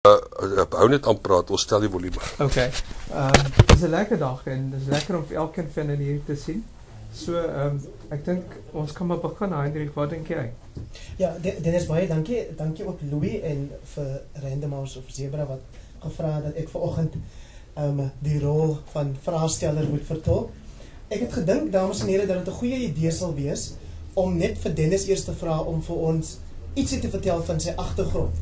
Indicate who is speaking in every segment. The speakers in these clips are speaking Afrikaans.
Speaker 1: Hou net aan praat, ons stel die volume.
Speaker 2: Okay. Het is 'n lekker dag en het is lekker om elkeen van julle hier te sien. So, ek dink ons kan maar begin, Hendrik, wat dink jy?
Speaker 3: Ja, Dennis, baie dankie. Dankie ook Louis en vir Randomhouse of Zebra wat gevra het dat ek vanoggend die rol van vraagsteller moet vertolk. Ek het gedink, dames en here, dat dit 'n goeie idee sal wees om net vir Dennis eers te vra om vir ons ietsie te vertel van sy agtergrond.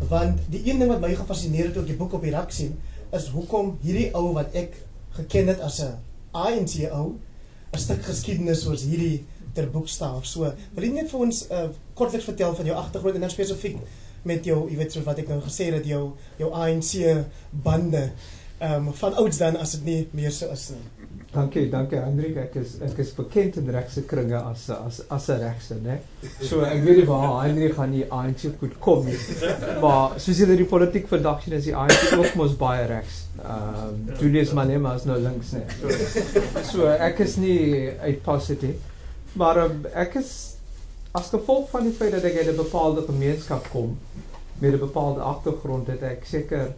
Speaker 3: Want die een ding wat my gefascineer het toe ek die boek op die rak sien, is hoekom hierdie ou wat ek geken het as 'n ANC ou, 'n stuk geskiedenis soos hierdie ter boek staan. So, wil jy net vir ons kortliks vertel van jou agtergrond en dan spesifiek met jou, jy weet so wat ek nou gesê het, jou ANC bande van ouds dan, as dit nie meer so is nie.
Speaker 2: Dankie Hendrik, ek is bekend in regse kringe as 'n regse, né? So ek weet nie waar Hendrik gaan die ANC goed kom nie. Maar soos julle die politiek vandag sien, is die ANC ook mos baie regs. Julius Malema is nou links, né? So ek is nie uitpas nie. Maar ek is as gevolg van die feit dat ek uit 'n bepaalde gemeenskap kom met 'n bepaalde agtergrond, het ek seker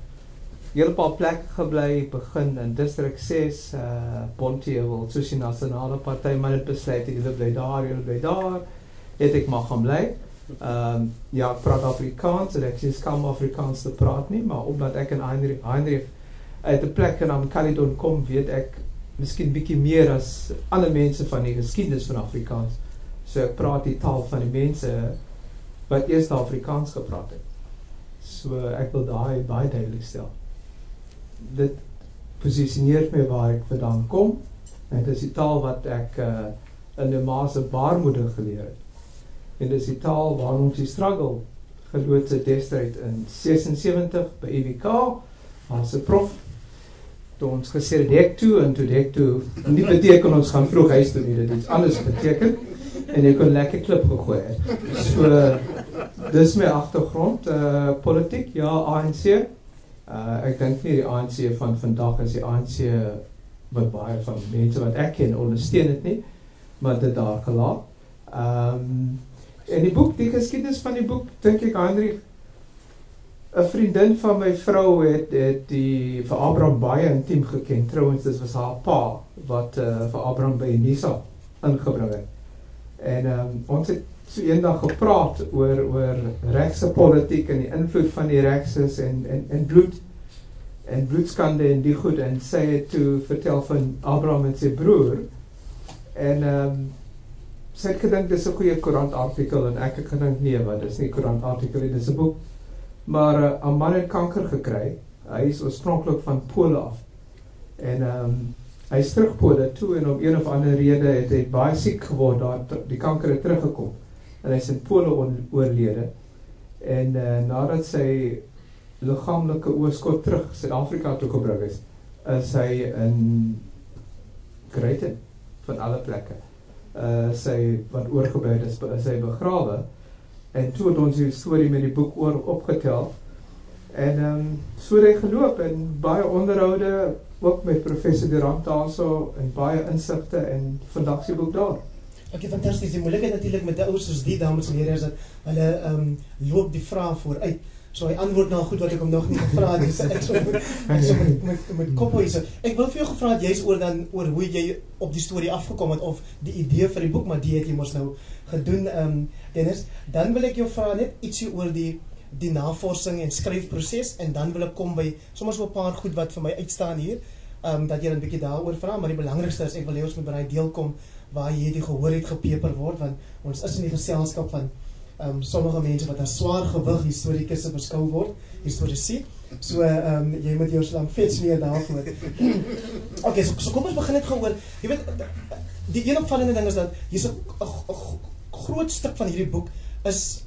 Speaker 2: hele paar plekke gebly, begin in District 6, Bonteheuwel, soos die nasionale party, maar het besluit, julle bly daar, het ek maar gaan bly. Ja, ek praat Afrikaans, en ek is kaam Afrikaans te praat nie, maar omdat ek en Heinrich uit 'n plek in Caledon kom, weet ek miskien bietjie meer as alle mense van die geskiedenis van Afrikaans. So ek praat die taal van die mense wat eers Afrikaans gepraat het. So ek wil daai baie duidelik stel. Dit posisioneer my waar ek vandaan kom, en dit is die taal wat ek in die ma se baarmoeder geleer het. En dit is die taal waarom ons die struggle geloods het destyds in 76 by EWK, as 'n prof, toe ons gesê het dek toe, en toe dek toe, nie beteken ons gaan vroeg huis toe nie, dit iets anders beteken, en ek kon lekker klip gegooi het. So, dis my agtergrond, politiek, ja, ANC, ek dink nie die ANC van vandag is die ANC wat baie van mense wat ek ken ondersteun het nie, maar dit daar gelaat. En die boek, die geskiedenis van die boek, dink ek, Hendrik, 'n vriendin van my vrou het vir Abraham baie intiem geken. Trouwens, dit was haar pa wat vir Abraham by Unisa ingebring het. En ons het so eendag gepraat oor regse politiek en die invloed van die regses en bloed en bloedskande en die goed, en sy het toe vertel van Abraham en sy broer, en sy het gedink dis 'n goeie koerantartikel, en ek het gedink nee, want dis nie 'n koerantartikel, dis 'n boek. Maar 'n man het kanker gekry. Hy is oorspronklik van Pole af, en hy is terug Pole toe, en om een of ander rede het hy baie siek geword, daar die kanker het teruggekom, en hy is in Pole oorlede, en nadat sy liggaamlike oorskot terug Suid-Afrika toe gebring is hy in Greyton, van alle plekke, sy wat oorgebly is hy begrawe, en toe het ons die storie met die boek opgetel, en so het hy geloop, en baie onderhoude, ook met professor Durant daarso, en baie insigte, en vandag die boek daar.
Speaker 3: Okay, fantasties. Die moeilikheid natuurlik met die ouers soos die dames en here is dat hulle loop die vraag vooruit. So hy antwoord nou goed wat ek hom nog nie gevra het, so ek met kop hier. Ek wil vir jou gevra het juist oor hoe jy op die storie afgekom het, of die idee vir die boek, maar die het jy mos nou gedoen, Dennis. Dan wil ek jou vra net ietsie oor die navorsing en skryfproses, en dan wil ek kom by soms so 'n paar goed wat vir my uitstaan hier, dat jy 'n bietjie daaroor vra, maar die belangrikste is, ek wil hê ons moet by daai deel kom waar jy die gehoor het gepeper word, want ons is in die geselskap van sommige mense wat as swaar gewig historikusse beskou word, historici, so jy moet jou slam vets neer daarvoor. Okay, so kom ons begin net gehoor, jy weet, die een opvallende ding is dat hier's 'n groot stuk van hierdie boek is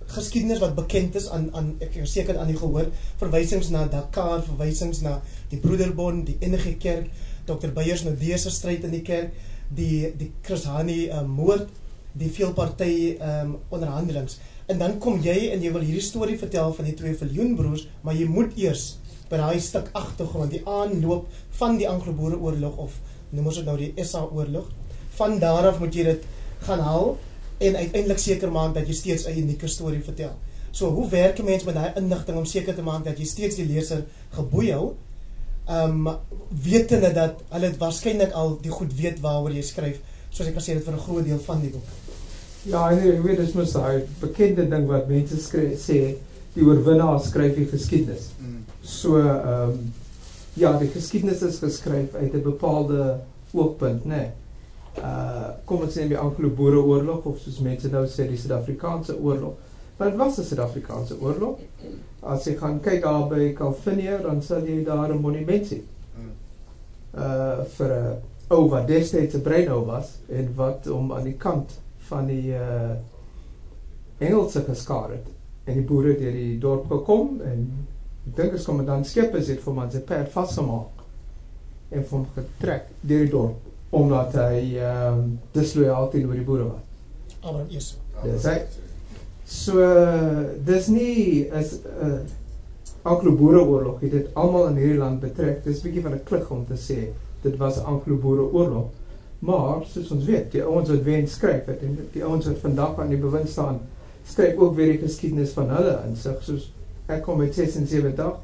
Speaker 3: geskiedenis wat bekend is aan ek is seker aan die gehoor, verwysings na Dakar, verwysings na die Broederbond, die NG Kerk, Dr. Beyers Naudé se stryd in die kerk, die Chris Hani moord, die veelparty onderhandelings. En dan kom jy en jy wil hierdie storie vertel van die twee Viljoenbroers, maar jy moet eers by daai stuk agtergrond, die aanloop van die Anglo-Boereoorlog, of noem ons dit nou die SA-oorlog, van daar af moet jy dit gaan haal, en uiteindelik seker maak dat jy steeds 'n unieke storie vertel. So hoe werk 'n mens met daai inligting om seker te maak dat jy steeds die leser geboei hou? Wetende dat hulle waarskynlik al die goed weet waaroor jy skryf, soos ek gesê het vir 'n groot deel van die boek.
Speaker 2: Ja, en ek weet dis mos daai bekende ding wat mense sê, die oorwinnaar skryf die geskiedenis. So ja, die geskiedenis is geskryf uit 'n bepaalde oogpunt, né? Kom ons neem die Anglo-Boereoorlog of soos mense nou sê die Suid-Afrikaanse oorlog. Maar dit was 'n Suid-Afrikaanse oorlog. As jy gaan kyk daar by Calvinia, dan sal jy daar 'n monument sien. Vir 'n ou wat destyds 'n breinhou was en wat hom aan die kant van die Engelse geskaar het. En die boere deur die dorp gekom en ek dink as kommandant Skeepers het vir hom aan sy perd vasgemaak en vir hom getrek deur die dorp omdat hy disloyaal teenoor die boere was.
Speaker 3: Abraham Esu.
Speaker 2: Dis hy. So dis nie as Anglo-Boereoorlog het dit almal in hierdie land betrek. Dis 'n bietjie van 'n klug om te sê dit was 'n Anglo-Boereoorlog. Maar soos ons weet, die ouens wat wen skryf het en die ouens wat vandag aan die bewind staan, skryf ook weer die geskiedenis van hulle insig. Soos ek kom met 76,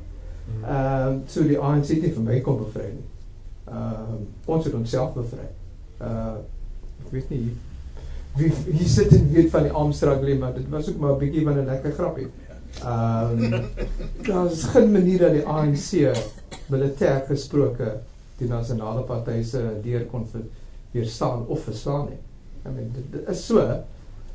Speaker 2: so die ANC het nie van my kom bevry nie. Ons het onsself bevry. Ek weet nie wie sit en weet van die arm struggle, maar dit was ook maar 'n bietjie van 'n lekker grappie. Daar is geen manier dat die ANC militêr gesproke die nasionale party se deur kon weerstaan of verslaan nie. I mean, dit is so,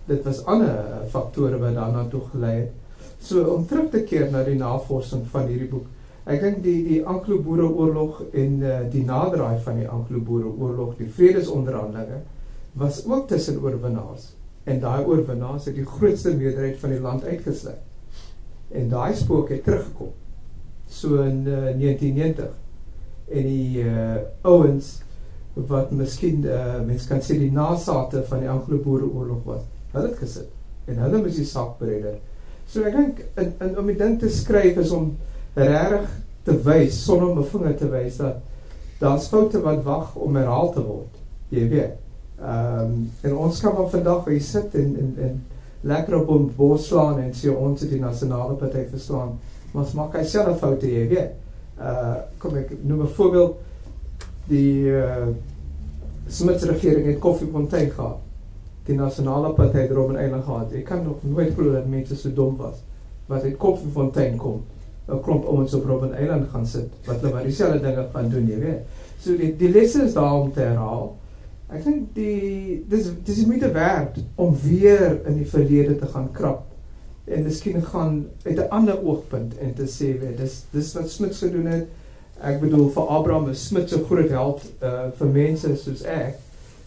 Speaker 2: dit was ander faktore wat daarna toe gelei het. So om terug te keer na die navorsing van hierdie boek, ek dink die Anglo-Boereoorlog en die naderdraai van die Anglo-Boereoorlog, die vredesonderhandelinge, was ook tussen oorwinnaars. En daai oorwinnaars het die grootste meerderheid van die land uitgesluit. En daai spook het teruggekom. So in 1990. En die ouens wat miskien mens kan sê die nasate van die Anglo-Boereoorlog was, hulle het gesit. En hulle moes die saak bereder. So ek dink om die ding te skryf is om regtig te wys, sonder om 'n vinger te wys dat daar's foute wat wag om herhaal te word. Jy weet. En ons kan maar vandag hier sit en lekker op ons bors slaan en sê ons het die nasionale party verslaan, maar ons maak hy self foute, jy weet. Kom ek noem 'n voorbeeld, die Smith regering het Koffiefontein gehad. Die nasionale party het Robben Island gehad. Ek kan nog nooit glo dat mense so dom was, wat uit Koffiefontein kom, 'n klomp ouens op Robben Island gaan sit, wat hulle maar dieselfde dinge gaan doen, jy weet. So die lesse is daar om te herhaal. Ek dink dis die moeite werd om weer in die verlede te gaan krap en miskien gaan uit 'n ander oogpunt en te sê, dis wat Smith gedoen het. Ek bedoel vir Abraham is Smith so groot held vir mense soos ek,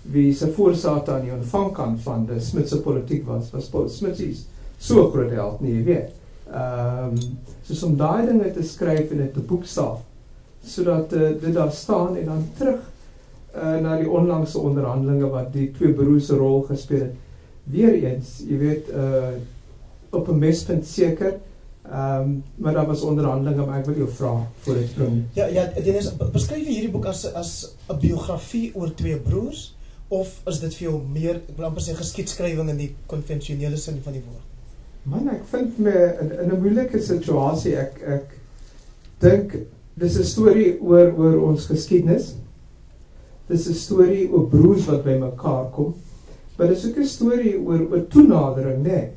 Speaker 2: wie se voorsate aan die ontvangkant van die Smith se politiek was Smith so groot held nie, jy weet. Soos om daai dinge te skryf en dit te boekstaaf, sodat dit daar staan en dan terug na die onlangse onderhandelinge wat die twee broers se rol gespeel het. Weereens, jy weet, op 'n mespunt seker, maar daar was onderhandelinge, maar ek wil jou vra voor dit bring.
Speaker 3: Ja, Dennis, beskryf jy hierdie boek as 'n biografie oor twee broers, of is dit vir jou meer, ek wil amper sê geskiedskrywing in die konvensionele sin van die woord?
Speaker 2: Man, ek vind me in 'n moeilike situasie, ek dink, dis 'n storie oor ons geskiedenis. Dis 'n storie oor broers wat by mekaar kom, maar dis ook 'n storie oor toenadering, nee,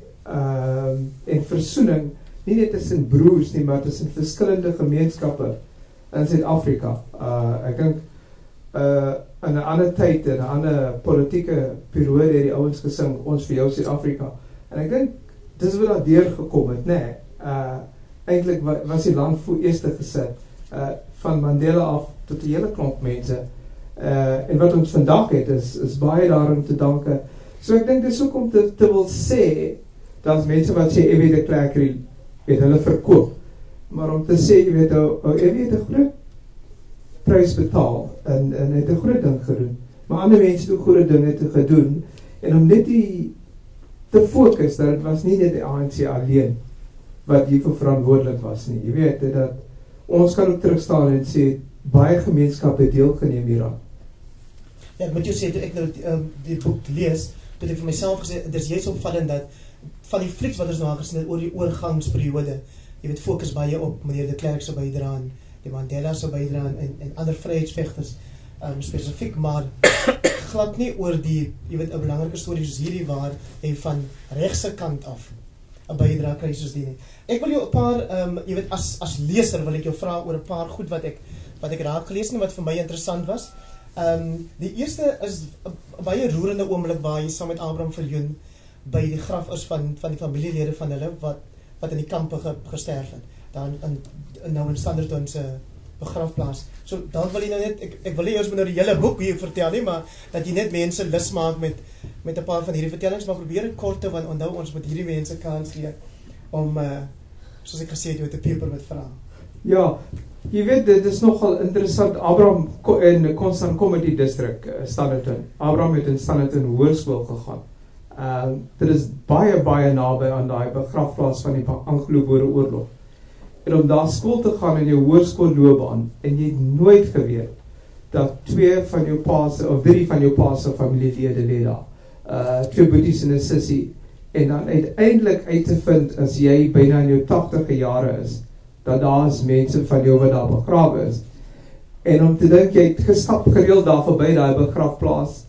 Speaker 2: en versoening, nie net tussen broers nie, maar tussen verskillende gemeenskappe in Suid-Afrika. Ek dink in 'n ander tyd, in 'n ander politieke periode het die ouens gesing, ons vir jou Suid-Afrika. En ek dink dis wat daar deurgekom het, nee. Eintlik was die land voor eerste gesit, van Mandela af tot 'n hele klomp mense. En wat ons vandag het is baie daarom te danke. So ek dink dis ook om te wil sê, daar's mense wat sê F.W. de Klerk het hulle verkoop, maar om te sê, jy weet, F.W. het 'n groot prys betaal en het 'n groot ding gedoen, maar ander mense het ook groot dinge te gedoen, en om net te fokus dat dit was nie net die ANC alleen wat hiervoor verantwoordelik was nie, jy weet, dat ons kan ook terugstaan en sê baie gemeenskappe deelgeneem hieraan.
Speaker 3: Ja, ek moet jou sê, toe ek nou die boek lees, toe ek vir myself gesê, dit is juist opvallend dat van die flieks wat ons nou gesien het oor die oorgangsperiode, jy weet, fokus baie op meneer de Klerk se bydrae, die Mandela se bydrae en ander vryheidsvegters spesifiek, maar glad nie oor die, jy weet, 'n belangrike storie soos hierdie waar jy van regse kant af 'n bydrae kry soos die nie. Ek wil jou 'n paar, jy weet, as leser wil ek jou vra oor 'n paar goed wat ek raak gelees en wat vir my interessant was. Die eerste is 'n baie roerende oomblik waar jy saam met Abraham Viljoen by die graf is van die familielede van hulle wat in die kampe gesterf het. Dan nou in Standerton se begrafplaas. So dan wil jy nou net ek wil nie eers nou die hele boek hier vertel nie, maar dat jy net mense lus maak met 'n paar van hierdie vertellings, maar probeer dit kort te, want onthou ons moet hierdie mense kans gee om soos ek gesê het, jy het 'n paper met vrae.
Speaker 2: Ja, jy weet, dit is nogal interessant. Abraham in Constant Comedy District, Standerton. Abraham het in Standerton hoërskool gegaan. Dit is baie naby aan daai begrafplaas van die Anglo-Boereoorlog. En om daar skool te gaan in jou hoërskoolloopbaan, en jy het nooit geweet dat 3 van jou pa se familielede lê daar. 2 boeties en 'n sussie. En dan uiteindelik uit te vind as jy byna in jou 80e jare is, dat daar is mense van jou wat daar begrawe is. En om te dink, jy het gestap gereeld daar verby daai begrafplaas,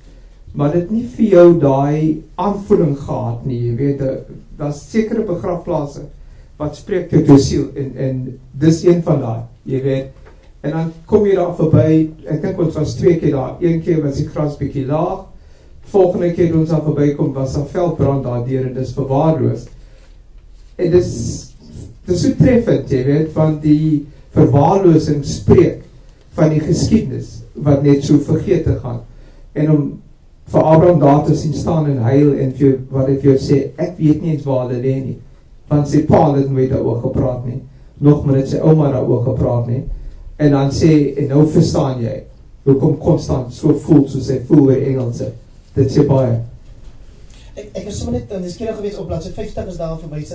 Speaker 2: maar dit nie vir jou daai aanvoeling gehad nie, jy weet, daar's sekere begrafplase wat spreek tot jou siel, en dis een van daai, jy weet, en dan kom jy daar verby, ek dink ons was 2 keer daar, 1 keer was die gras bietjie laag, volgende keer ons daar verby kom, was daar veldbrand daardeur, en dis verwaarloos, en dis so treffend, jy weet, van die verwaarloosing spreek van die geskiedenis, wat net so vergete gaan, en om vir Abraham daar te sien staan en huil, en wat hy vir jou sê, ek weet nie eens waar hulle lê nie, want sy pa het nooit daaroor gepraat nie, nog maar het sy ouma daaroor gepraat nie, en dan sê, en nou verstaan jy, hoekom Constant so voel, soos hy voel oor Engelse, dit sê baie.
Speaker 3: Ek is sommer net nuuskierig gewees op bladsy 50 is daar verwys,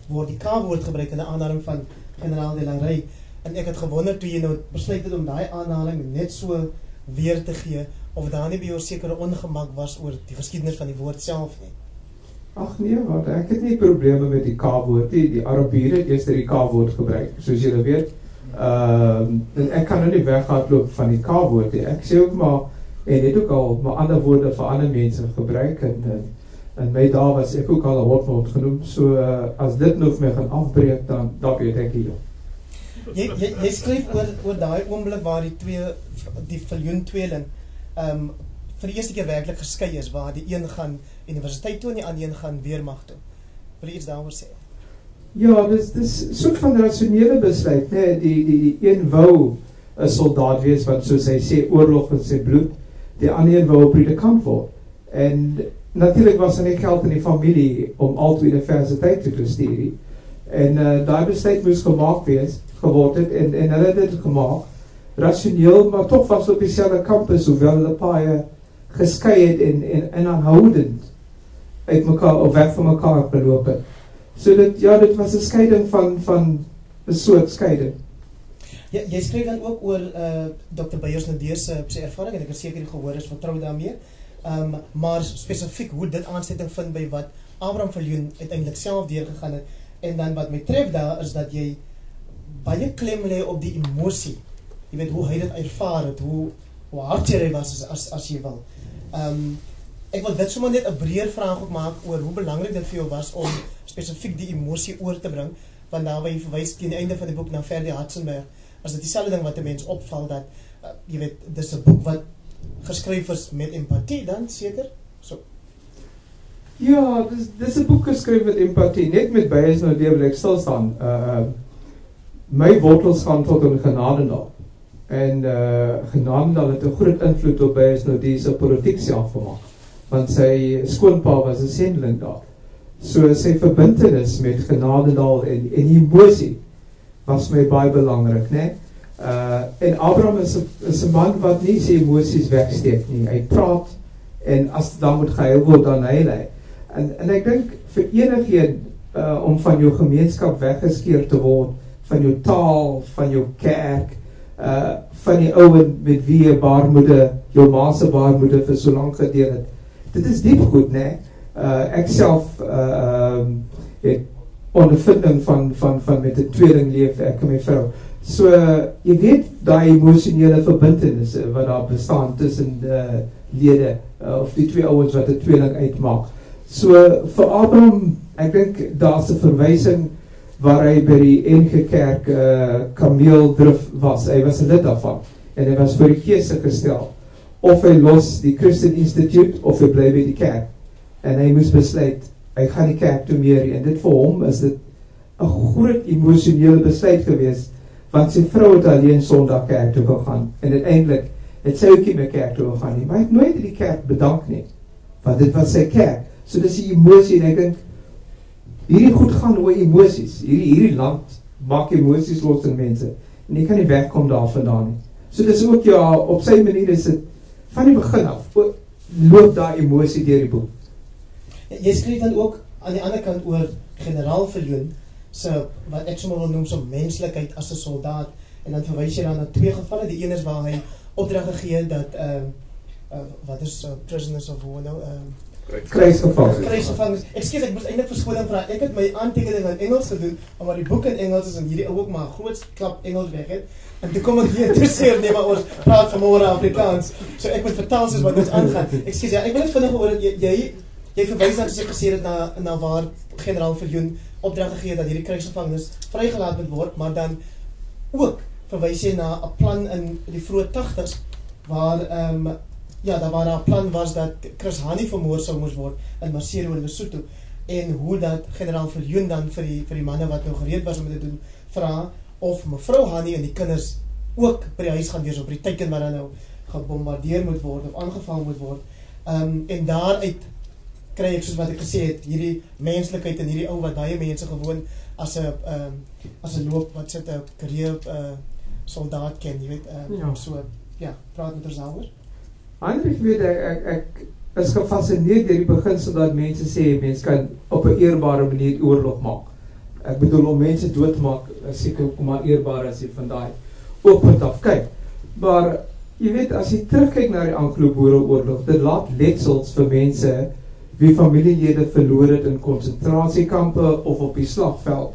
Speaker 3: word die K-woord gebruik in 'n aanhaling van generaal de la Rey, en ek het gewonder toe jy nou besluit het om daai aanhaling net so weer te gee, of daar nie by jou sekere ongemak was oor die geskiedenis van die woord self nie.
Speaker 2: Ag nee, want ek het nie probleme met die K-woord nie, die Arabiere het eers die K-woord gebruik, soos julle weet, en ek kan nou nie weghardloop van die K-woord nie, ek sê ook maar, en het ook al maar ander woorde vir ander mense gebruik, en my daar was ek ook al 'n hotwoord genoem, so as dit nou vir my gaan afbreek, dan weet ek hier.
Speaker 3: Jy skryf oor daai oomblik waar die Viljoen tweeling vir die eerste keer werklik geskei is, waar die een gaan universiteit toe en die ander een gaan weermag toe. Wil jy iets daaroor sê?
Speaker 2: Ja, dis soort van rasionele besluit, né? Die een wou 'n soldaat wees, want soos hy sê, oorlog in sy bloed, die ander een wou 'n predikant word. En natuurlik was er nie geld in die familie om al twee universiteit toe te stuur. En daai besluit moes geword het, en hulle het dit gemaak, rasioneel, maar toch was op dieselfde campus, hoewel hulle paie geskei het en aanhoudend uit mekaar, of weg van mekaar geloop het. So dit was 'n scheiding van 'n soort scheiding.
Speaker 3: Ja, jy skryf dan ook oor Dr. Beyers Nadeer se ervaring, en ek het seker jy gehoor is vertrou daarmee, maar spesifiek hoe dit aansluiting vind by wat Abraham Viljoen uiteindelik self deurgegaan het, en dan wat my tref daar is dat jy baie klem lê op die emosie, jy weet hoe hy dit ervaar het, hoe hartseer hy was as jy wil. Ek wil dit sommer net 'n breër vraag ook maak oor hoe belangrik dit vir jou was om spesifiek die emosie oor te bring, want daar waar jy verwys teen die einde van die boek na Ferdi Hartzenberg, is dit dieselfde ding wat 'n mens opval, dat jy weet, dis 'n boek wat geskryf is met empatie dan, seker? So.
Speaker 2: Ja, dis 'n boek geskryf met empatie, net met Beyers Nadeer wil ek stil staan. My wortels gaan tot in Genadendal. En Genadendal het 'n groot invloed op Beyers Nadeer se politiek self gemaak, want sy skoonpa was 'n sendeling daar. So sy verbintenis met Genadendal en emosie was my baie belangrik, né? En Abraham is 'n man wat nie sy emosies wegsteek nie. Hy praat, en as daar moet gehuil word, dan huil hy. En ek dink vir enigiemand om van jou gemeenskap weggeskeer te word, van jou taal, van jou kerk, van die ouen met wie jy baarmoeder, jou ma se baarmoeder vir so lank gedeel het. Dit is diep goed, né? Ek self het ondervinding van met 'n tweeling leef, ek en my vrou. So, jy weet daai emosionele verbintenisse wat daar bestaan tussen lede, of die twee ouens wat 'n tweeling uitmaak. So, vir Abraham, ek dink daar's 'n verwysing waar hy by die NG Kerk kameeldrif was. Hy was 'n lid daarvan en hy was vir die keuse gestel of hy los die Christian Institute of hy bly by die kerk. En hy moes besluit, hy gaan die kerk toe meer, en dit vir hom is dit 'n groot emosionele besluit gewees, want sy vrou het alleen Sondag kerk toe gegaan, en uiteindelik het sy ook nie meer kerk toe gegaan nie, maar hy het nooit die kerk bedank nie, want dit was sy kerk. So dis die emosie, en ek dink, hierdie goed gaan oor emosies, hierdie land maak emosies los in mense, en jy kan nie wegkom daar vandaan nie. So dis ook, ja, op sy manier is dit, van die begin af, loop daar emosie deur die boek.
Speaker 3: Jy skryf dan ook aan die ander kant oor generaal Viljoen se wat ek sommer wil noem so menslikheid as 'n soldaat, en dan verwys jy dan na twee gevalle. Die een is waar hy opdrag gegee het dat wat is prisoners of war nou kruisgevangers. Ekskuus, ek moes eintlik verskoning vra. Ek het my aantekeninge in Engels gedoen, omdat die boek in Engels is en hierdie ou ook maar 'n groot klap Engels weg het. En toe kom ek hier te sê, nee, maar ons praat vanmôre Afrikaans. So ek moet vertaal soos wat ons aangaan. Ekskuus, ja, ek wil net vinnig oor dat jy verwys dat jy gesê het na waar generaal Viljoen opdrag gegee het dat hierdie kruisgevangenes vrygelaat moet word, maar dan ook verwys jy na 'n plan in die vroeë 80s waar daar waar 'n plan was dat Chris Hani vermoor sou moes word in Maseru in Lesotho, en hoe dat generaal Viljoen dan vir die manne wat nou gereed was om dit te doen, vra of mevrou Hani en die kinders ook by die huis gaan wees op die teiken wat dan nou gebombardeer moet word of aangeval moet word, en daaruit kry ek soos wat ek gesê het, hierdie menslikheid en hierdie ou wat baie mense gewoon as 'n loop, wat sit 'n karriere soldaat ken, jy weet, so, ja, praat met ons daaroor.
Speaker 2: Hendrik, weet ek is gefascineerd deur die beginsel dat mense sê, mens kan op 'n eerbare manier oorlog maak. Ek bedoel, om mense dood te maak, is seker ook maar eerbaar as jy van daai oogpunt af kyk. Maar, jy weet, as jy terugkyk na die Anglo-Boereoorlog, dit laat letsels vir mense wie familielede verloor het in konsentrasiekampe of op die slagveld,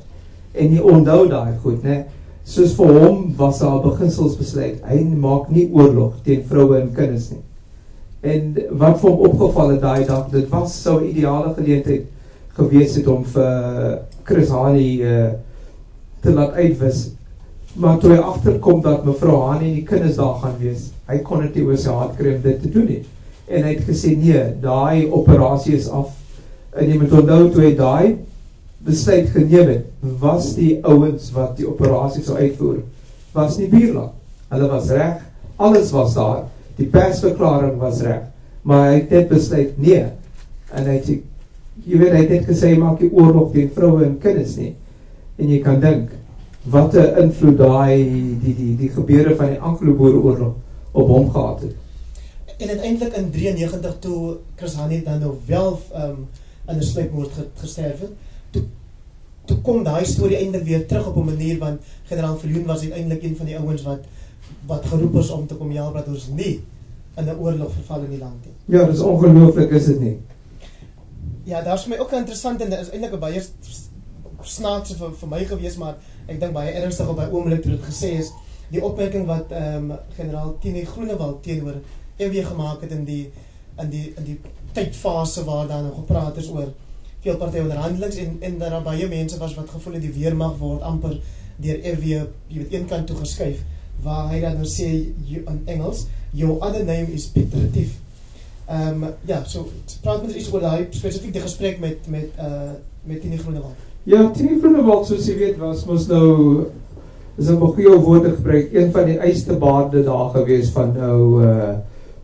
Speaker 2: en jy onthou daai goed, né? Soos vir hom was daar 'n beginselsbesluit, hy maak nie oorlog teen vroue en kinders nie. En wat vir hom opgeval het daai dag, dit was so 'n ideale geleentheid gewees het om vir Chris Hani te laat uitwis, maar toe hy agterkom dat mevrou Hani en die kinders daar gaan wees, hy kon dit nie oor sy hart kry om dit te doen nie. En hy het gesê, nee, daai operasie is af. En jy moet onthou, toe hy daai besluit geneem het, was die ouens wat die operasie sou uitvoer, was nie buurland. Hulle was reg, alles was daar, die persverklaring was reg, maar hy het net besluit, nee. En hy het, jy weet, hy het net gesê, maak die oorlog teen vroue en kinders nie. En jy kan dink, wat 'n invloed die gebeure van die Anglo-Boereoorlog op hom gehad het.
Speaker 3: En uiteindelik in 93 toe Chris Hani dan nou wel in 'n sluipmoord gesterf het, toe kom daai storie eintlik weer terug op 'n manier, want generaal Viljoen was uiteindelik een van die ouens wat geroep is om te kom help dat ons nie in 'n oorlog verval in die land nie.
Speaker 2: Ja, dis ongelooflik, is dit nie?
Speaker 3: Ja, daar is vir my ook interessant, en dit is eintlik 'n baie snaakse vir my gewees, maar ek dink baie ernstig op by oomblik toe dit gesê is, die opmerking wat generaal Tini Groenewald teenoor EW gemaak het in die tydfase waar daar nou gepraat is oor veel partye-onderhandelings, en daar baie mense was wat gevoel het die weermag word amper deur EW, jy weet, een kant toe geskuif, waar hy dan nou sê in Engels, your other name is Pieter Retief. Ja, so praat met ons iets oor daai spesifiek die gesprek met Tini Groenewald.
Speaker 2: Ja, Tini Groenewald, soos jy weet, was mos nou, is 'n goeie woorde gebruik, een van die eistebaarde daar gewees van nou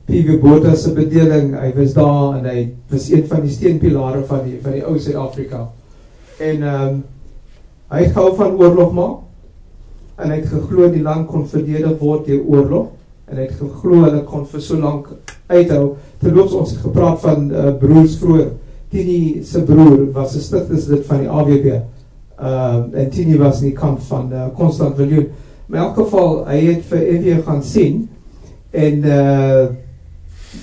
Speaker 2: P.W. Botha se bedeling. Hy was daar en hy was een van die steunpilare van die ou Suid-Afrika. En hy het gehou van oorlog maak, en hy het geglo die land kon verdedig word deur oorlog, en hy het geglo hulle kon vir so lank uithou. Terloops, ons het gepraat van broers vroeër. Tini se broer was 'n stigterslid van die AWB, en Tini was in die kant van Constant Viljoen. Maar in elk geval, hy het vir EW gaan sien, en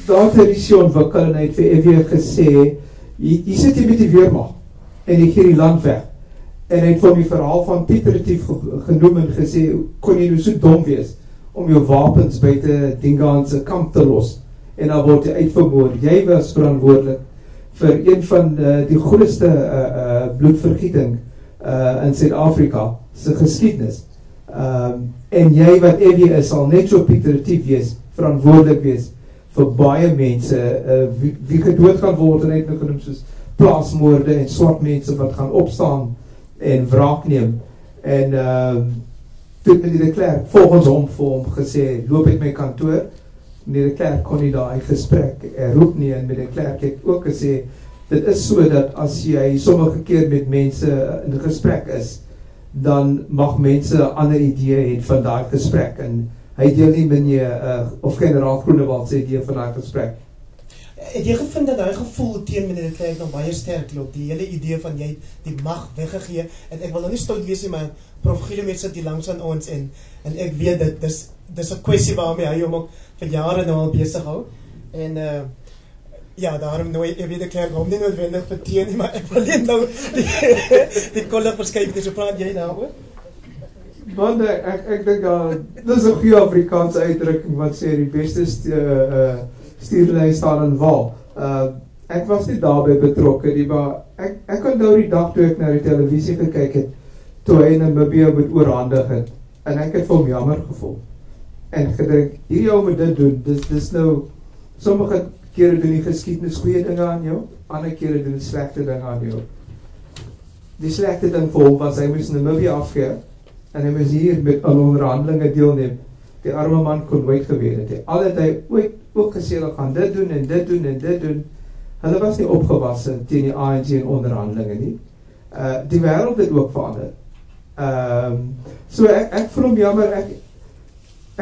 Speaker 2: daar het hy die ontwikkel, en hy het vir EW gesê, jy sit hier met die weermag, en hy gee die land weg. En hy het van die verhaal van Pieter Retief genoem en gesê, kon jy nou so dom wees om jou wapens buite Dingaan se kamp te los en dan word jy uitvermoor. Jy was verantwoordelik vir een van die grootste bloedvergieting in Suid-Afrika se geskiedenis. En jy wat Evie is, sal net so Pieter Retief wees, verantwoordelik wees vir baie mense wie gedood gaan word en het nou genoem soos plaasmoorde en swart mense wat gaan opstaan en wraak neem. En toe meneer de Klerk volgens hom vir hom gesê, loop uit my kantoor. Meneer de Klerk kon nie daai gesprek roep nie, en meneer de Klerk het ook gesê, dit is so dat as jy sommige keer met mense in gesprek is, dan mag mense 'n ander idee hê van daai gesprek, en hy deel nie meneer of generaal Groenewald se idee van daai gesprek.
Speaker 3: Het jy gevind dat daai gevoel teen meneer de Klerk nog baie sterk loop, die hele idee van jy die mag weggegee, en ek wil nou nie stout wees nie, maar Prof Gielemet sit hier langs aan ons, en ek weet dat dis 'n kwessie waarmee hy hom ook vir jare nou al besig hou, en ja, daarom nou, ek weet de Klerk hom nie noodwendig verteen nie, maar ek wil net nou die kollig verskyf, so praat jy daaroor?
Speaker 2: Want ek dink, dis 'n goeie Afrikaanse uitdrukking wat sê, die beste stuurlyn staan in wal. Ek was nie daarbey betrokke nie, maar ek onthou die dag toe ek na die televisie gekyk het, toe hy Namibië moet oorhandig het, en ek het vir hom jammer gevoel. En gedink, hierdie ou moet dit doen, dis nou, sommige kere doen die geskiedenis goeie dinge aan jou, ander kere doen die slegte dinge aan jou. Die slegte ding vir hom was, hy moes Namibië afgee, en hy moes hier met al onderhandelinge deelneem. Die arme man kon nooit geweet het. Al het hy ooit ook gesê, hulle gaan dit doen en dit doen en dit doen. Hulle was nie opgewasse teen die ANC en onderhandelinge nie. Die wêreld het ook verander. So ek voel hom jammer, ek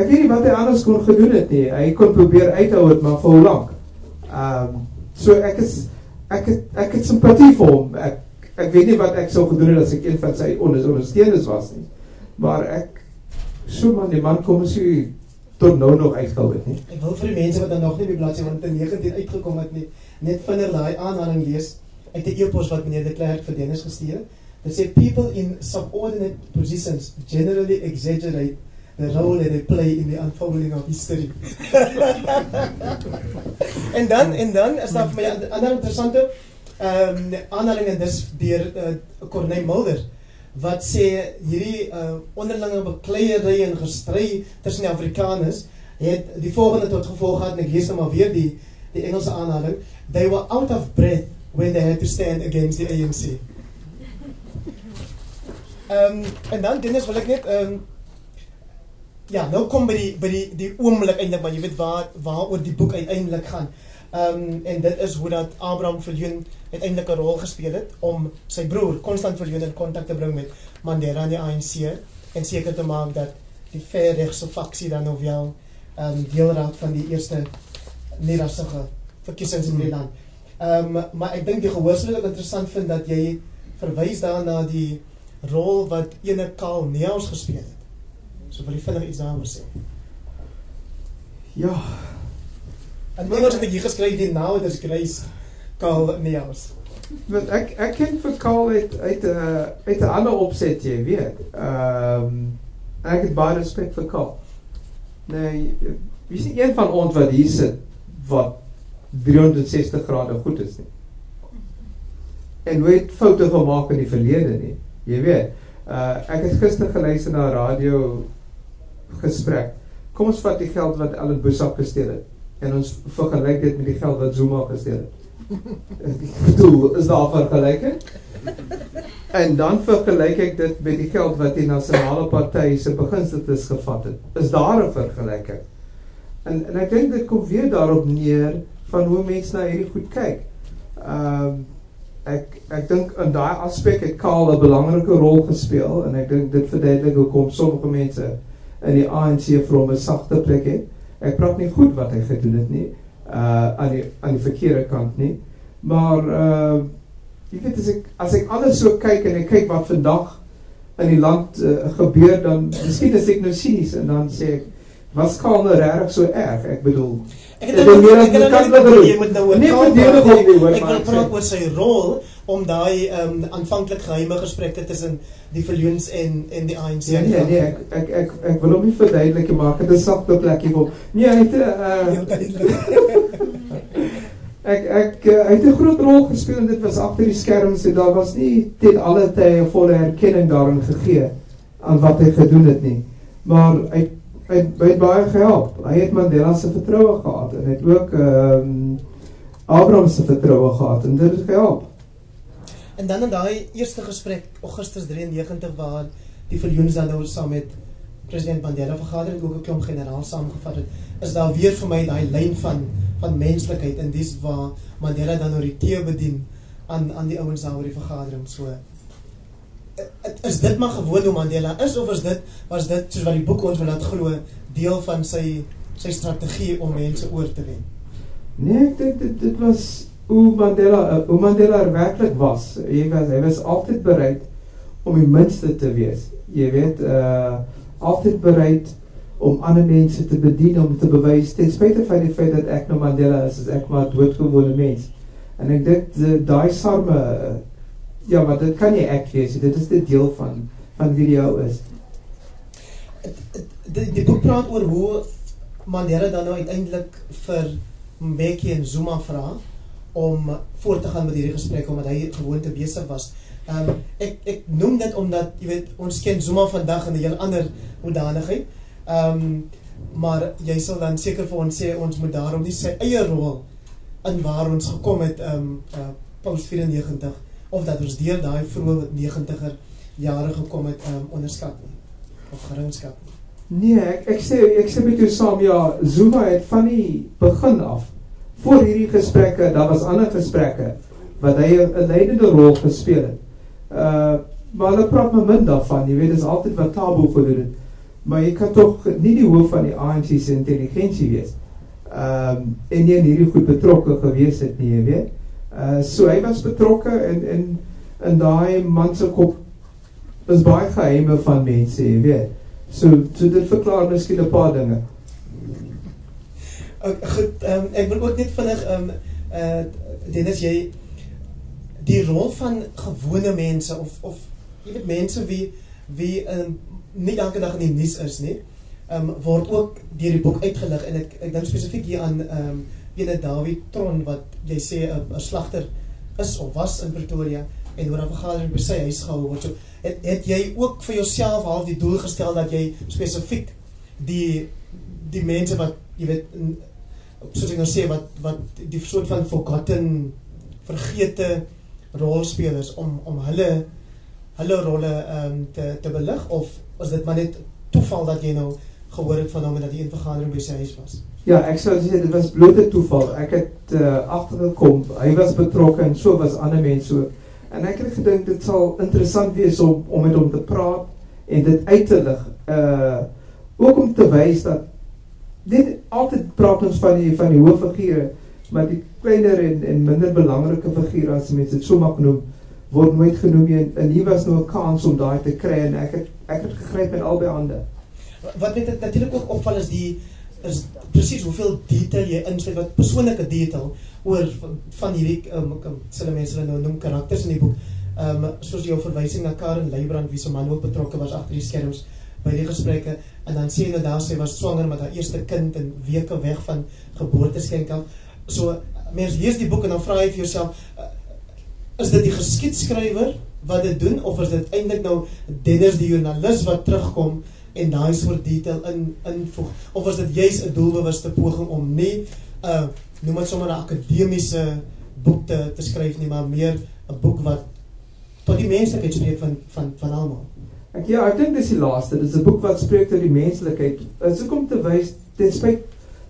Speaker 2: weet nie wat hy anders kon gedoen het nie. Hy kon probeer uithou het, maar vir hoe lang. So ek het simpatie vir hom. Ek weet nie wat ek sou gedoen het as ek een van sy ondersteuners was nie. Maar die man kom so tot nou nog uitgehou het nie.
Speaker 3: Ek wil vir die mense wat dan nog nie by bladsy 19 uitgekom het nie, net vinnig daai aanhaling lees uit 'n e-pos wat meneer de Klerk vir Dennis gestuur het. Dit sê, people in subordinate positions generally exaggerate the role that they play in the unfolding of history. en dan is daar vir my 'n ander interessante aanhaling, en dis deur Corneille Mulder, wat sê, hierdie onderlinge bekleierery en gestry tussen die Afrikaners, het die volgende tot gevolg gehad, en ek lees nou maar weer die Engelse aanhaling, they were out of breath when they had to stand against the ANC. En dan, Dennis, wil ek net, nou kom by die oomblik eintlik, maar jy weet waaroor die boek uiteindelik gaan. En dit is hoe dat Abraham Viljoen uiteindelik 'n rol gespeel het om sy broer Constant Viljoen in kontak te bring met Mandela en die ANC, en seker te maak dat die verregse faksie dan nou wel deel raak van die eerste nederige verkiesings in Nederland. Maar ek dink die gehoor sal dit interessant vind dat jy verwys daar na die rol wat ene Karl Neels gespeel het. So wil jy vinnig iets daaroor sê?
Speaker 2: Ja.
Speaker 3: En iemand het ek hier geskryf, die nou is Grace Karl Neels.
Speaker 2: Want ek ken vir Karl uit 'n ander opset, jy weet. Ek het baie respek vir Karl. Nee, wie is nie een van ons wat hier sit wat 360 grade goed is nie. En nooit foute gemaak in die verlede nie. Jy weet, ek het gister geluister na 'n radio gesprek. Kom ons vat die geld wat Ellen Boesak gesteel het, en ons vergelyk dit met die geld wat Zuma gesteel het. Ek bedoel, is daar vergelyking? En dan vergelyk ek dit met die geld wat die Nasionale Party se begunstigdes gevat het. Is daar 'n vergelyking? En ek dink dit kom weer daarop neer van hoe mense na hierdie goed kyk. Ek dink in daai aspek het Karl 'n belangrike rol gespeel, en ek dink dit verduidelik hoekom sommige mense in die ANC vir hom 'n sagte plek het. Ek praat nie goed wat hy gedoen het nie, aan die verkeerde kant nie, maar jy weet, as ek alles so kyk en ek kyk wat vandag in die land gebeur, dan miskien is ek nou cynies, en dan sê ek, was Karl nou regtig so erg? Ek bedoel, ek wil praat oor sy rol
Speaker 3: om daai aanvanklik geheime gesprekke tussen die Viljoens en die ANC.
Speaker 2: Nee, ek wil hom nie verduidelik maak, dit is sagte plekkie vir hom. Nee, hy het 'n groot rol gespeel en dit was agter die skerms en daar was nie ten alle tye volle erkenning daarin gegee aan wat hy gedoen het nie. Maar hy het baie gehelp. Hy het Mandela se vertroue gehad en het ook Abraham se vertroue gehad en dit het gehelp.
Speaker 3: En dan in daai eerste gesprek, Augustus 93, waar die Viljoens dan nou saam met president Mandela vergader en ook 'n klomp generaal saamgevat het, is daar weer vir my daai lyn van menslikheid en dis waar Mandela dan nou die tee bedien aan die ouens daar oor die vergadering. So is dit maar gewoon hoe Mandela is, of was dit soos wat die boek ons wil laat glo, deel van sy strategie om mense oor te wen?
Speaker 2: Nee, ek dink dit was hoe Mandela werklik was. Hy was altyd bereid om die minste te wees. Jy weet, altyd bereid om ander mense te bedien, om te bewys, ten spyte van die feit dat ek nou Mandela is ek maar 'n doodgewone mens. En ek dink daai sarme, ja, maar dit kan nie ek wees, dit is die deel van wie jy is.
Speaker 3: Die boek praat oor hoe Mandela dan nou uiteindelik vir Mbeki en Zuma vra om voort te gaan met hierdie gesprek, omdat hy gewoon te besig was. Ek noem dit omdat, jy weet, ons ken Zuma vandag in 'n heel ander hoedanigheid, maar jy sal dan seker vir ons sê, ons moet daarom nie sy eie rol in waar ons gekom het, post 94, of dat ons deur daai vroeë 90er jare gekom het, onderskat nie, of geringskap nie.
Speaker 2: Nee, ek sê met jou saam, ja, Zuma het van die begin af, voor hierdie gesprekke, daar was ander gesprekke, wat hy 'n leidende rol gespeel het. Maar hulle praat maar min daarvan, jy weet, is altyd wat taboe gedoen het. Maar jy kan toch nie die hoof van die ANC se intelligensie wees, en nie in hierdie goed betrokke gewees het nie, jy weet. So hy was betrokke en daai man se kop is baie geheime van mense, jy weet. So dit verklaar miskien 'n paar dinge.
Speaker 3: Goed, ek wil ook net vinnig, Dennis, jy die rol van gewone mense, of jy weet, mense wie nie elke dag in die nuus is nie, word ook deur die boek uitgelig, en ek dink spesifiek hier aan ene David Tron, wat jy sê 'n slagter is of was in Pretoria, en hoe 'n vergadering by sy huis gehou word. So, het jy ook vir jouself half die doel gestel dat jy spesifiek die mense wat, jy weet, soos ek nou sê, wat die soort van forgotten, vergete rolspelers, om hulle rolle te belig, of was dit maar net toeval dat jy nou gehoor het van hom en dat die een vergadering by sy huis was?
Speaker 2: Ja, ek sou sê, dit was blote toeval. Ek het agtergekom, hy was betrokke en so was ander mense ook. En ek het gedink, dit sal interessant wees om met hom te praat en dit uit te lig. Ook om te wys dat dit altyd praat ons van die hooffigure, maar die kleiner en minder belangrike figure, as mense dit so mag noem, word nooit genoem, en hier was nou 'n kans om daai te kry, en ek het gegryp met albei hande.
Speaker 3: Wat net natuurlik ook opval is presies hoeveel detail jy insluit, wat persoonlike detail oor van hierdie, sal mense hulle nou noem, karakters in die boek, soos jou verwysing na Karen Leibrand, wie se man ook betrokke was agter die skerms by die gesprekke, en dan sê hulle daar, sy was swanger met haar eerste kind en weke weg van geboorteskenk af. So, mens lees die boek en dan vra jy vir jouself, is dit die geskiedskrywer wat dit doen, of is dit eintlik nou Dennis die joernalis wat terugkom en daai soort detail invoeg, of is dit juist 'n doelbewuste poging om nie, noem het sommer 'n akademiese boek te skryf nie, maar meer 'n boek wat tot die menslikheid spreek van almal?
Speaker 2: Ek dink dis die laaste, dis 'n boek wat spreek tot die menslikheid, soek om te wys, ten spyte,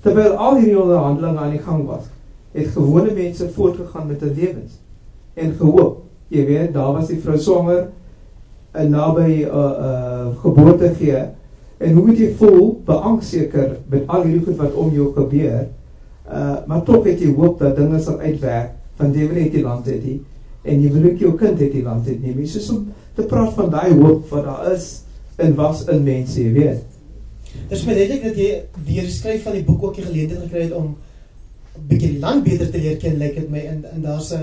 Speaker 2: terwyl al hierdie onderhandelinge aan die gang was, het gewone mense voortgegaan met hulle lewens, en gehoop, jy weet, daar was die vrou swanger, en naby geboorte gee, en hoe moet jy voel, beangst seker, met al hierdie goed wat om jou gebeur, maar toch het jy hoop dat dinge sal uitwerk, van jy wil het die land het nie, en jy wil ook jou kind het die land het nie, soos om te praat van die hoop wat daar is, en was in mense, jy weet.
Speaker 3: Dis verduidelik dat jy deur die skryf van die boek ook die geleentheid gekry het om 'n bietjie die land beter te leer ken, lyk dit my, en daar's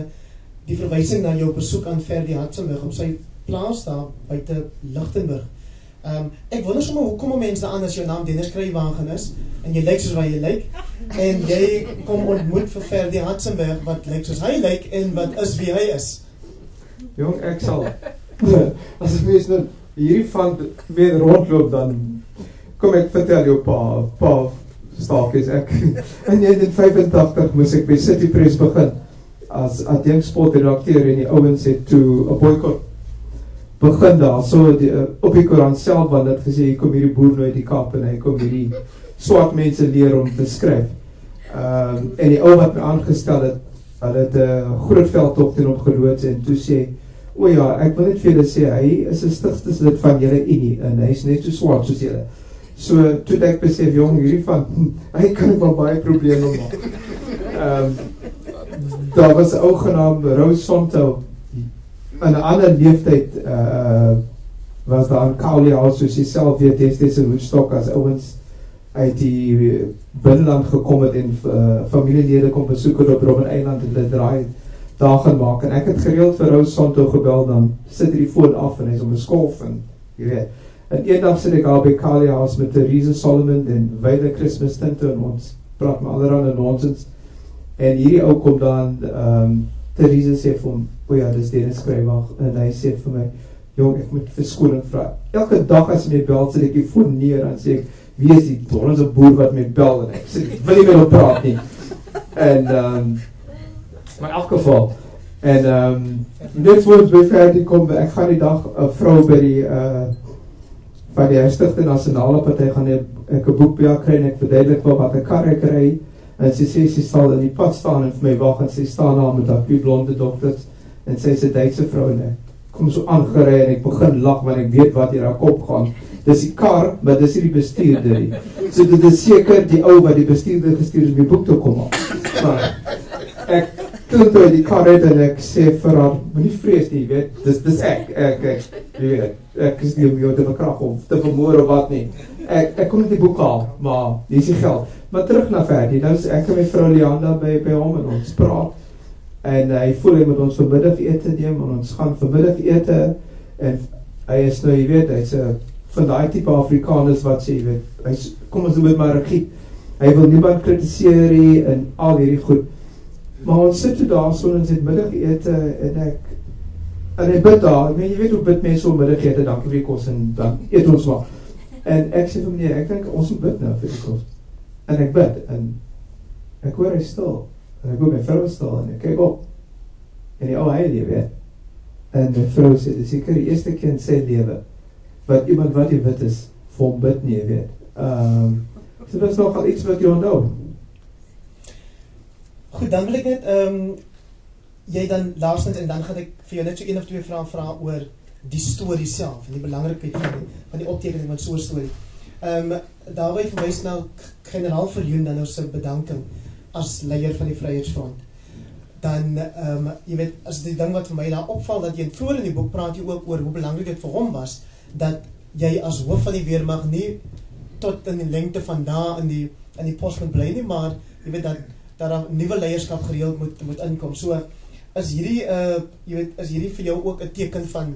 Speaker 3: die verwysing na jou besoek aan Ferdi Hartzenberg op sy plaas daar buite Lichtenburg. Ek wonder sommer hoekom 'n mens daaraan as jou naam Dennis Kruiwagen is en jy lyk soos wat jy lyk en jy kom ontmoet vir Ferdi Hartzenberg wat lyk soos hy lyk en wat is wie hy is.
Speaker 2: Jong, ek sal as ek mens nou hierdie van meer rondloop dan kom ek vertel jou paar staakies. Ek in 1985 moes ek by City Press begin as adjunkt sportredakteur en die ouens het toe 'n boikot begin daar, so op die koerant self want dit gesê, hier kom hierdie boer nooit die Kaap en hy kom hierdie swart mense leer om te skryf. En die ou wat my aangestel het, hulle het 'n groot veldtog teen hom geloods en toe sê, o ja, ek wil net vir julle sê, hy is 'n stigste lid van julle unie en hy is net so swart soos julle. So toe ek besef, jong, hierdie van, hy kan wel baie probleme maak. Daar was 'n ou genaamd Rose Sonto, in 'n ander leeftyd was daar 'n Cowley House, soos jy self weet, destyds in Woodstock, as ouens uit die binneland gekom het en familielede kom besoek het op Robben Island en hulle draai daar gaan maak. En ek het gereeld vir Rose Sonto gebel, dan sit hy die foon af en hy is om 'n skolf en jy weet. En eendag sit ek al by Cowley House met Theresa Solomon en Weile Christmas Tinte en ons praat met allerhande nonsens. En hierdie ou kom dan, Theresa sê vir hom, o ja, dis Dennis Kruiwagen, en hy sê vir my, jong, ek moet verskoning vra. Elke dag as hy my bel, sit ek die foon neer en sê ek, wie is die donderse boer wat my bel, en ek sê, ek wil nie met hom praat nie. En, maar in elk geval, en net voor ons by Ferdi kom, ek gaan die dag, 'n vrou by die, van die Herstigte Nasionale Party gaan ek 'n boek by haar kry en ek verduidelik wat 'n kar ek ry. En sy sê, sy sal in die pad staan en vir my wag en sy staan daar met haar twee blonde dokters en sy is 'n Duitse vrou en ek kom so aangery en ek begin lag want ek weet wat hier haar kop gaan. Dis die kar, maar dis nie die bestuurder nie. So dit is seker die ou wat die bestuurder gestuur het om die boek te kom maak. Maar ek klim toe die kar uit en ek sê vir haar, moenie vrees nie, weet, dis ek weet, ek is nie om jou te verkrag of te vermoor of wat nie. Ek kom net die boek haal, maar dis die geld. Maar terug na Ferdi, nou is ek en my vrou Leanda by hom en ons praat en hy voel hy moet ons vanmiddag ete neem en ons gaan vanmiddag ete en hy is nou, jy weet, hy's van daai tipe Afrikaners wat sê, jy weet, kom ons doen met maar regie, hy wil niemand kritiseer nie en al hierdie goed, maar ons sit toe daar so en ons het middag ete en hy bid daar, jy weet hoe bid mense om middag ete, dankie vir die kos en dan eet ons maar. En ek sê vir meneer, ek dink ons moet bid nou vir die kos. En ek bid, en ek hoor hy stil, en ek hoor my vrou stil, en ek kyk op, en die ou hy weet, en my vrou sê, dis seker die eerste keer in sy lewe, wat iemand wat jy wit is, vir hom bid nie, weet. So dit is nogal iets wat jy onthou.
Speaker 3: Goed, dan wil ek net, jy dan laastens, en dan gaan ek vir jou net so 1 of 2 vrae vra oor die storie self, en die belangrikheid van die optekening van so'n storie. Daarby verwys na generaal Viljoen dan nou sy bedanking as leier van die Vryheidsfront. Dan, jy weet, as die ding wat vir my daar opval, dat jy vroeër in die boek praat jy ook oor hoe belangrik dit vir hom was, dat jy as hoof van die weermag nie tot in die lengte van daar in die pos moet bly nie, maar jy weet dat daar nuwe leierskap gereeld moet inkom. So, is hierdie, jy weet, is hierdie vir jou ook 'n teken van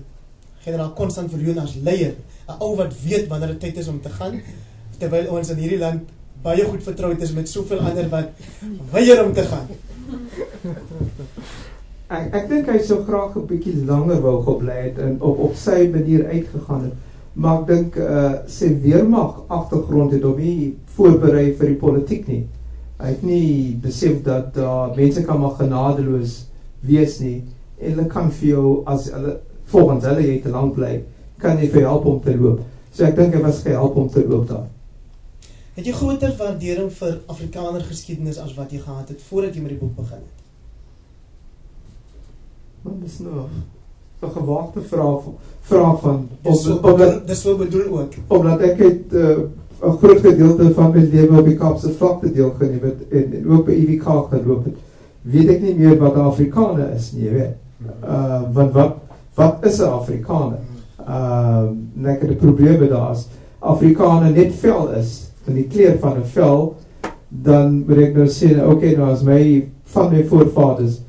Speaker 3: generaal Constant Viljoen as leier, 'n ou wat weet wanneer dit tyd is om te gaan, terwyl ons in hierdie land baie goed vertroud is met soveel ander wat weier om te gaan.
Speaker 2: Ek dink hy sou graag 'n bietjie langer wou gebly het en op sy manier uitgegaan het, maar ek dink sy weermag agtergrond het hom nie voorberei vir die politiek nie. Hy het nie besef dat mense kan maar genadeloos wees nie, en hulle kan vir jou, as hulle volgens hulle jy te lang bly, kan jy vir help om te loop. So ek dink hy was gehelp om te loop daar.
Speaker 3: Het jy groter waardering vir Afrikaner geskiedenis as wat jy gehad het voordat jy met die boek begin het?
Speaker 2: Man, dis nou 'n gewaagde vraag van
Speaker 3: dis wat bedoel ook.
Speaker 2: Omdat ek het 'n groot gedeelte van my lewe op die Kaapse vlakte deelgeneem het en ook by EWK geloop het, weet ek nie meer wat 'n Afrikaner is nie, jy weet. Want wat is 'n Afrikaner? En ek het 'n probleem met daar as Afrikaner net vel is, van die kleur van 'n vel, dan moet ek nou sê, okay, nou as van my voorvaders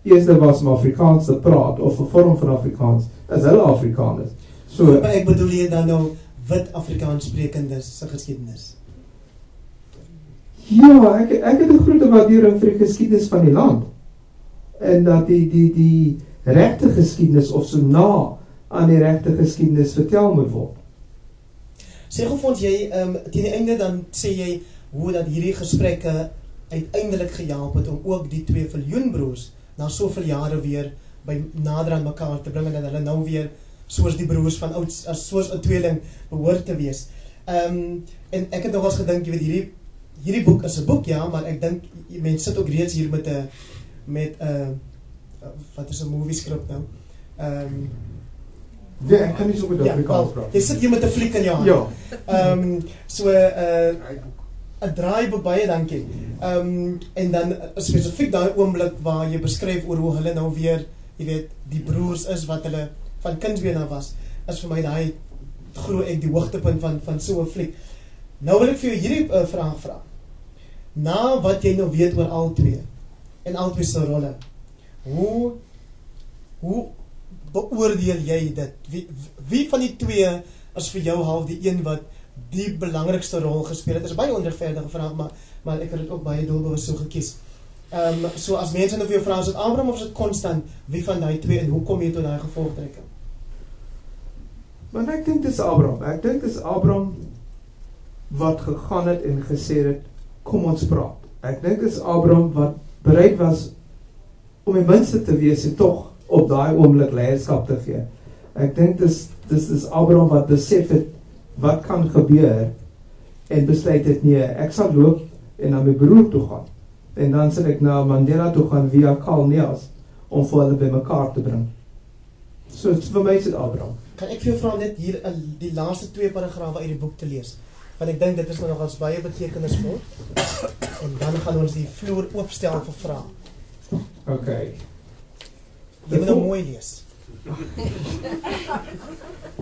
Speaker 4: eerste was om Afrikaans te praat, of 'n vorm van Afrikaans, as hulle Afrikaners. So,
Speaker 3: maar ek bedoel jy dan nou wit Afrikaans sprekendes se geskiedenis?
Speaker 4: ja, ek het 'n groot waardering vir die geskiedenis van die land. En dat die regte geskiedenis, of so na aan die regte geskiedenis vertel moet word.
Speaker 3: Sê gou vir ons jy, teen die einde dan sê jy, hoe dat hierdie gesprekke uiteindelik gehelp het om ook die twee Viljoenbroers na soveel jare weer by nader aan mekaar te bring en dat hulle nou weer soos die broers van ouds, soos 'n tweeling behoort te wees. En ek het nogals gedink, jy weet, hierdie boek is 'n boek, ja, maar ek dink mense sit ook reeds hier met wat is 'n movie script nou?
Speaker 4: Ja, ek kan nie so met Afrikaans praat.
Speaker 3: Jy sit hier met 'n fliek in jou hand.
Speaker 4: Ja.
Speaker 3: So 'n draaiboek, baie dankie. En dan spesifiek daai oomblik waar jy beskryf oor hoe hulle nou weer, jy weet, die broers is wat hulle van kindsbeen af was, is vir my daai, glo ek, die hoogtepunt van so 'n fliek. Nou wil ek vir jou hierdie vraag vra. Na wat jy nou weet oor al twee en al twee se rolle, hoe beoordeel jy dit? Wie van die twee is vir jou half die een wat die belangrikste rol gespeel het? Dit is baie onregverdige vraag, maar ek het dit ook baie doelbewus so gekies. So as mense nou vir jou vra, is dit Abraham of is dit Konstant? Wie van die twee en hoe kom jy tot daai gevolgtrekking?
Speaker 4: Maar ek dink dis Abraham. Ek dink dis Abraham wat gegaan het en gesê het, kom ons praat. Ek dink dis Abraham wat bereid was om die minste te wees en tog op daai oomblik leierskap te gee. Ek dink dis Abraham wat besef het wat kan gebeur en besluit het, nee, ek sal loop en na my broer toe gaan. En dan sal ek na Mandela toe gaan via Karl Neas om vir hulle by mekaar te bring. So vir my is dit Abraham.
Speaker 3: Kan ek vir jou vra net hier die laaste 2 paragrawe uit die boek te lees? Want ek dink dit is nog als baie betekenisvol. En dan gaan ons die vloer oopstel vir vrae.
Speaker 4: Okay.
Speaker 3: Jy moet nou mooi lees.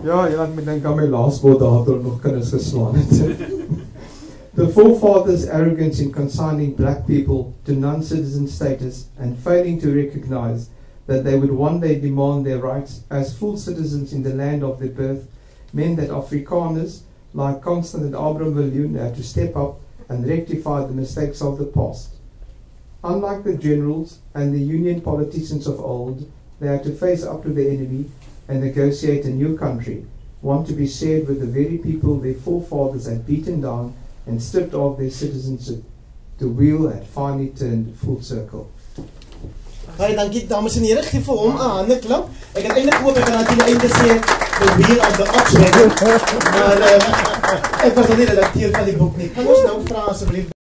Speaker 4: Ja, jy laat my dink aan my laerskool daar toe nog kinders geslaan het. The forefathers' arrogance in consigning black people to non-citizen status and failing to recognize that they would one day demand their rights as full citizens in the land of their birth meant that Afrikaners like Constant and Abraham Viljoen had to step up and rectify the mistakes of the past. Unlike the generals and the union politicians of old, they had to face up to the enemy and negotiate a new country, one to be shared with the very people their forefathers had beaten down and stripped of their citizenship. The wheel had finally turned full circle.
Speaker 3: Baie dankie, dames en here, gee vir hom 'n hande klap. Ek het eintlik hoop ek kan aan die einde sê the wheel of the ox wagon. Maar ek was nie redakteur van die boek nie. Kan ons nou vra asseblief